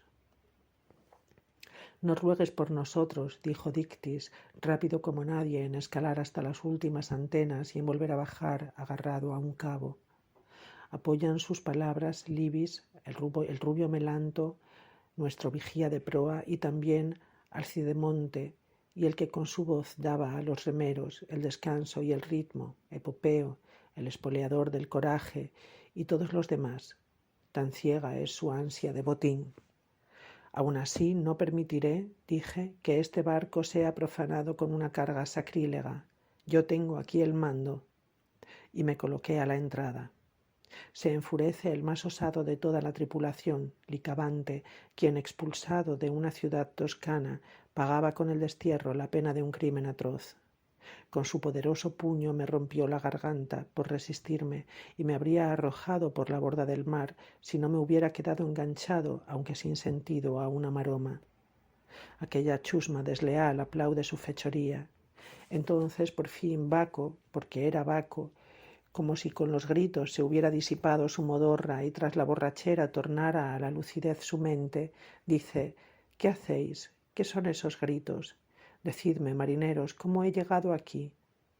No ruegues por nosotros, dijo Dictys, rápido como nadie en escalar hasta las últimas antenas y en volver a bajar agarrado a un cabo. Apoyan sus palabras Libis, el rubio Melanto, nuestro vigía de proa, y también Alcidemonte, y el que con su voz daba a los remeros el descanso y el ritmo, Epopeo, el espoleador del coraje, y todos los demás. Tan ciega es su ansia de botín. Aún así, no permitiré, dije, que este barco sea profanado con una carga sacrílega. Yo tengo aquí el mando. Y me coloqué a la entrada. Se enfurece el más osado de toda la tripulación, Licabante, quien, expulsado de una ciudad toscana, pagaba con el destierro la pena de un crimen atroz. Con su poderoso puño me rompió la garganta por resistirme y me habría arrojado por la borda del mar si no me hubiera quedado enganchado, aunque sin sentido, a una maroma. Aquella chusma desleal aplaude su fechoría. Entonces, por fin, Baco, porque era Baco, como si con los gritos se hubiera disipado su modorra y tras la borrachera tornara a la lucidez su mente, dice: «¿Qué hacéis? ¿Qué son esos gritos? Decidme, marineros, ¿cómo he llegado aquí?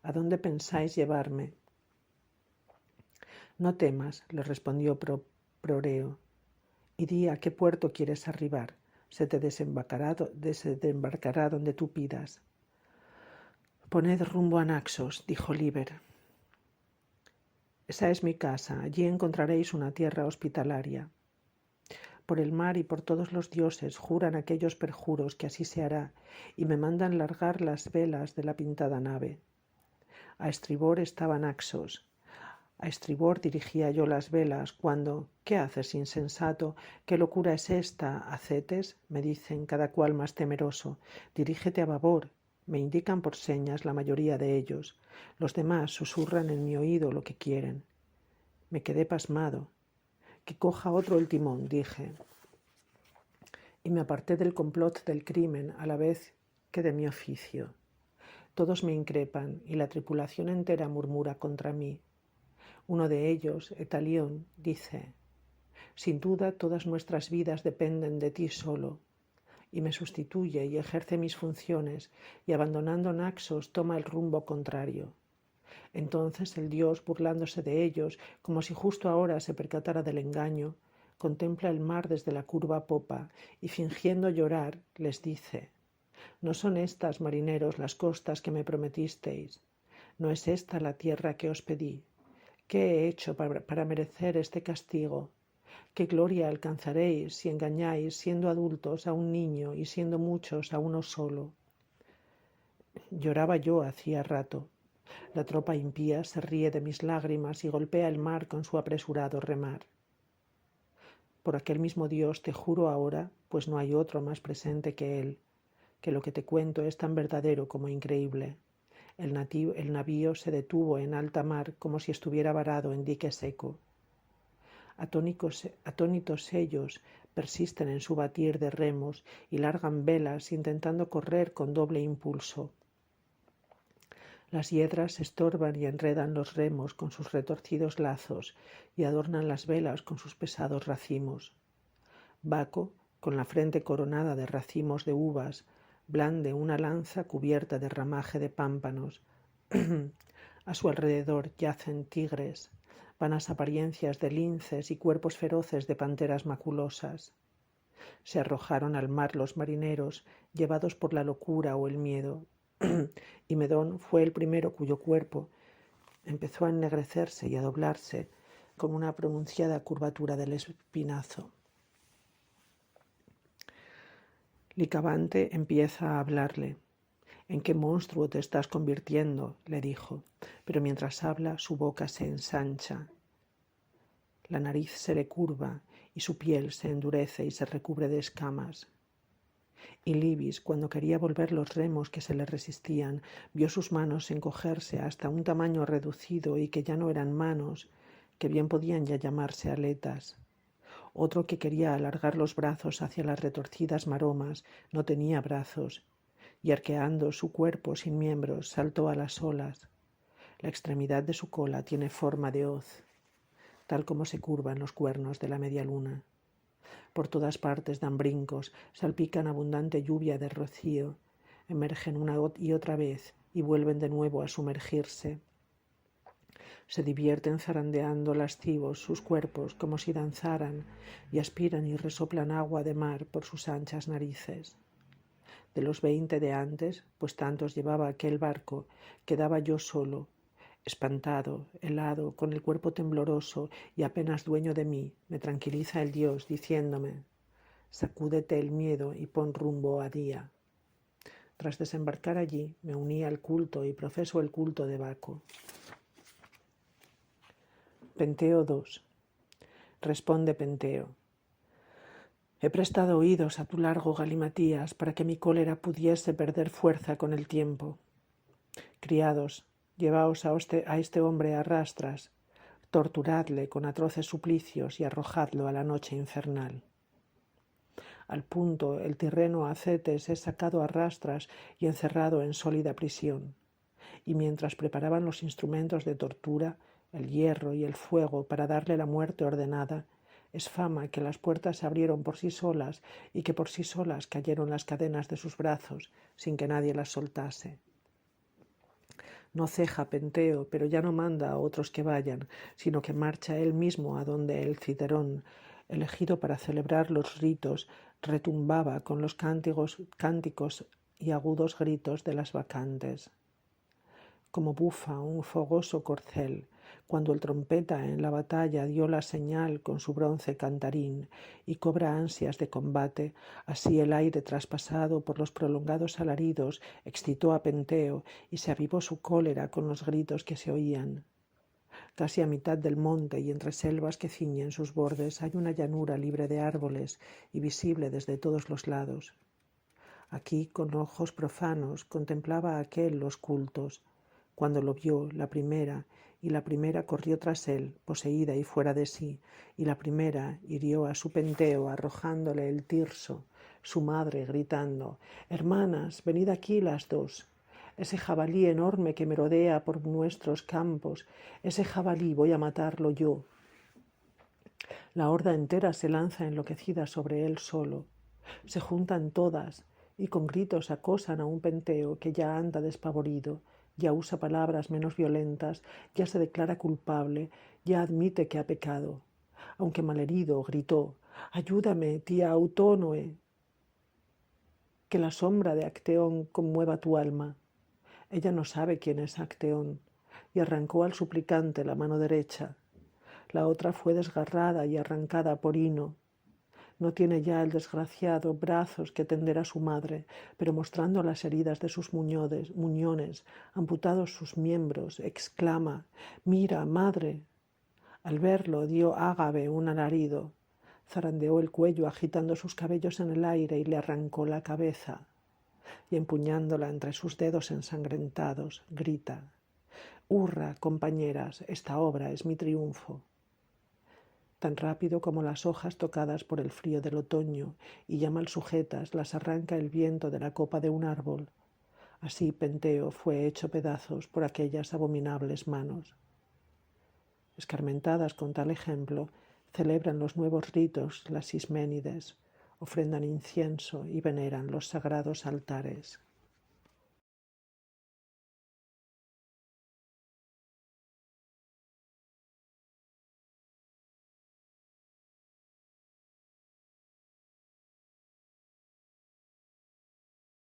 ¿A dónde pensáis llevarme?» «No temas», le respondió Proreo, «y di a qué puerto quieres arribar. Se te desembarcará donde tú pidas». «Poned rumbo a Naxos», dijo Liber. «Esa es mi casa, allí encontraréis una tierra hospitalaria. Por el mar y por todos los dioses juran aquellos perjuros que así se hará, y me mandan largar las velas de la pintada nave. A estribor estaba Naxos. A estribor dirigía yo las velas, cuando «¿Qué haces, insensato? ¿Qué locura es esta, Acetes?», me dicen, cada cual más temeroso. «Dirígete a babor». Me indican por señas la mayoría de ellos. Los demás susurran en mi oído lo que quieren. Me quedé pasmado. «Que coja otro el timón», dije. Y me aparté del complot del crimen a la vez que de mi oficio. Todos me increpan y la tripulación entera murmura contra mí. Uno de ellos, Etalión, dice: «Sin duda todas nuestras vidas dependen de ti solo», y me sustituye y ejerce mis funciones, y abandonando Naxos toma el rumbo contrario. Entonces el dios, burlándose de ellos, como si justo ahora se percatara del engaño, contempla el mar desde la curva popa y, fingiendo llorar, les dice: «No son estas, marineros, las costas que me prometisteis. No es esta la tierra que os pedí. ¿Qué he hecho para merecer este castigo? ¿Qué gloria alcanzaréis si engañáis, siendo adultos, a un niño y siendo muchos a uno solo?» Lloraba yo hacía rato. La tropa impía se ríe de mis lágrimas y golpea el mar con su apresurado remar. Por aquel mismo Dios te juro ahora, pues no hay otro más presente que él, que lo que te cuento es tan verdadero como increíble. El navío se detuvo en alta mar como si estuviera varado en dique seco. Atónitos ellos persisten en su batir de remos y largan velas intentando correr con doble impulso. Las hiedras estorban y enredan los remos con sus retorcidos lazos y adornan las velas con sus pesados racimos. Baco, con la frente coronada de racimos de uvas, blande una lanza cubierta de ramaje de pámpanos. A su alrededor yacen tigres, vanas apariencias de linces y cuerpos feroces de panteras maculosas. Se arrojaron al mar los marineros, llevados por la locura o el miedo, y Medón fue el primero cuyo cuerpo empezó a ennegrecerse y a doblarse con una pronunciada curvatura del espinazo. Licabante empieza a hablarle. «¿En qué monstruo te estás convirtiendo?», le dijo, pero mientras habla su boca se ensancha. La nariz se le curva y su piel se endurece y se recubre de escamas. Y Libis, cuando quería volver los remos que se le resistían, vio sus manos encogerse hasta un tamaño reducido y que ya no eran manos, que bien podían ya llamarse aletas. Otro que quería alargar los brazos hacia las retorcidas maromas no tenía brazos, y arqueando su cuerpo sin miembros saltó a las olas. La extremidad de su cola tiene forma de hoz, tal como se curvan los cuernos de la media luna. Por todas partes dan brincos, salpican abundante lluvia de rocío, emergen una y otra vez y vuelven de nuevo a sumergirse. Se divierten zarandeando lascivos sus cuerpos como si danzaran y aspiran y resoplan agua de mar por sus anchas narices. De los 20 de antes, pues tantos llevaba aquel barco, quedaba yo solo, espantado, helado, con el cuerpo tembloroso y apenas dueño de mí. Me tranquiliza el Dios, diciéndome: sacúdete el miedo y pon rumbo a día. Tras desembarcar allí, me uní al culto y profeso el culto de Baco. Penteo II. Responde Penteo: he prestado oídos a tu largo galimatías para que mi cólera pudiese perder fuerza con el tiempo. Criados, llevaos a este hombre a rastras, torturadle con atroces suplicios y arrojadlo a la noche infernal. Al punto, el tirreno Acetes es sacado a rastras y encerrado en sólida prisión. Y mientras preparaban los instrumentos de tortura, el hierro y el fuego para darle la muerte ordenada, es fama que las puertas se abrieron por sí solas y que por sí solas cayeron las cadenas de sus brazos sin que nadie las soltase. No ceja Penteo, pero ya no manda a otros que vayan, sino que marcha él mismo a donde el Citerón, elegido para celebrar los ritos, retumbaba con los cánticos y agudos gritos de las bacantes. Como bufa un fogoso corcel, cuando el trompeta en la batalla dio la señal con su bronce cantarín y cobra ansias de combate, así el aire traspasado por los prolongados alaridos excitó a Penteo y se avivó su cólera con los gritos que se oían. Casi a mitad del monte y entre selvas que ciñen sus bordes hay una llanura libre de árboles y visible desde todos los lados. Aquí, con ojos profanos, contemplaba aquel los cultos, cuando lo vio la primera, y la primera corrió tras él, poseída y fuera de sí, y la primera hirió a su Penteo arrojándole el tirso, su madre gritando: «Hermanas, venid aquí las dos. Ese jabalí enorme que merodea por nuestros campos, ese jabalí voy a matarlo yo». La horda entera se lanza enloquecida sobre él solo. Se juntan todas y con gritos acosan a un Penteo que ya anda despavorido, ya usa palabras menos violentas, ya se declara culpable, ya admite que ha pecado. Aunque malherido, gritó: «Ayúdame, tía Autónoe, que la sombra de Acteón conmueva tu alma». Ella no sabe quién es Acteón, y arrancó al suplicante la mano derecha. La otra fue desgarrada y arrancada por Ino. No tiene ya el desgraciado brazos que tender a su madre, pero mostrando las heridas de sus muñones, amputados sus miembros, exclama: «¡Mira, madre!». Al verlo dio Ágave un alarido, zarandeó el cuello agitando sus cabellos en el aire y le arrancó la cabeza. Y empuñándola entre sus dedos ensangrentados, grita: «Hurra, compañeras, esta obra es mi triunfo». Tan rápido como las hojas tocadas por el frío del otoño y ya mal sujetas las arranca el viento de la copa de un árbol, así Penteo fue hecho pedazos por aquellas abominables manos. Escarmentadas con tal ejemplo, celebran los nuevos ritos las Isménides, ofrendan incienso y veneran los sagrados altares.